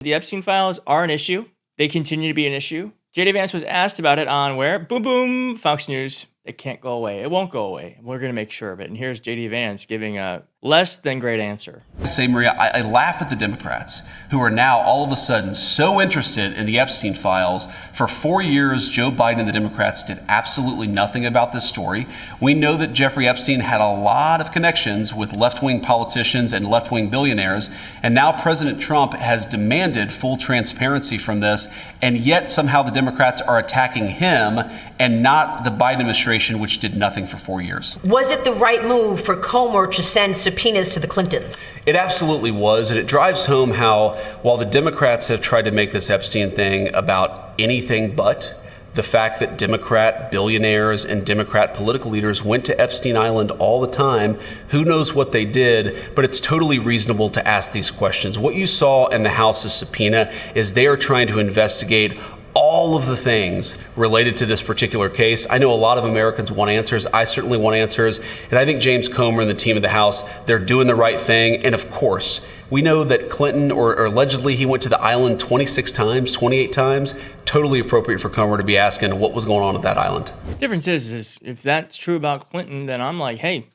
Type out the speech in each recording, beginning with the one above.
The Epstein files are an issue. They continue to be an issue. JD Vance was asked about it on where? Boom, boom, Fox News. It can't go away. It won't go away. We're going to make sure of it. And here's JD Vance giving a less than great answer. Say, Maria, I laugh at the Democrats who are now all of a sudden so interested in the Epstein files. For 4 years, Joe Biden and the Democrats did absolutely nothing about this story. We know that Jeffrey Epstein had a lot of connections with left-wing politicians and left-wing billionaires. And now President Trump has demanded full transparency from this. And yet somehow the Democrats are attacking him and not the Biden administration, which did nothing for 4 years. Was it the right move for Comer to send subpoenas to the Clintons? It absolutely was, and it drives home how, while the Democrats have tried to make this Epstein thing about anything but, the fact that Democrat billionaires and Democrat political leaders went to Epstein Island all the time, who knows what they did, but it's totally reasonable to ask these questions. What you saw in the House's subpoena is they are trying to investigate all of the things related to this particular case. I know a lot of Americans want answers. I certainly want answers. And I think James Comer and the team of the House, they're doing the right thing. And of course, we know that Clinton, or allegedly he went to the island 26 times, 28 times. Totally appropriate for Comer to be asking what was going on at that island. Difference is if that's true about Clinton, then I'm like, hey,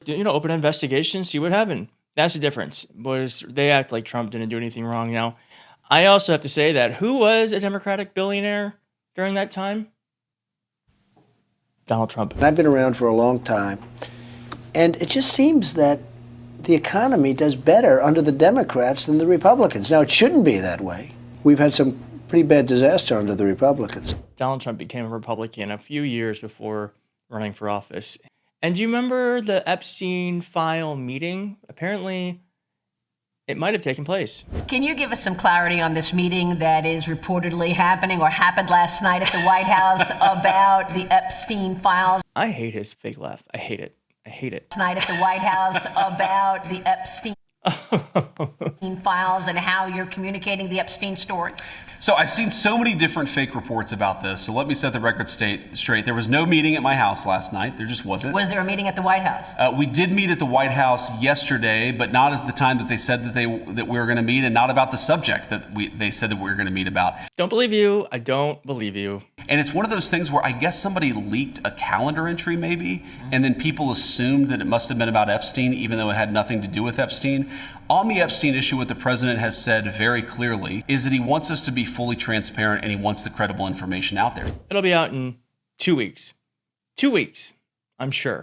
open an investigation, see what happened. That's the difference. But they act like Trump didn't do anything wrong now. I also have to say that who was a Democratic billionaire during that time? Donald Trump. I've been around for a long time, and it just seems that the economy does better under the Democrats than the Republicans. Now, it shouldn't be that way. We've had some pretty bad disaster under the Republicans. Donald Trump became a Republican a few years before running for office. And do you remember the Epstein file meeting? Apparently, it might have taken place. Can you give us some clarity on this meeting that is reportedly happening or happened last night at the White House about the Epstein files? I hate his fake laugh. I hate it. I hate it. Last night at the White House about the Epstein files and how you're communicating the Epstein story. So I've seen so many different fake reports about this. So let me set the record straight. There was no meeting at my house last night. There just wasn't. Was there a meeting at the White House? We did meet at the White House yesterday, but not at the time that they said that we were going to meet, and not about the subject that they said that we were going to meet about. Don't believe you. I don't believe you. And it's one of those things where I guess somebody leaked a calendar entry maybe, and then people assumed that it must have been about Epstein, even though it had nothing to do with Epstein. On the Epstein issue, what the president has said very clearly is that he wants us to be fully transparent and he wants the credible information out there. It'll be out in 2 weeks. 2 weeks, I'm sure.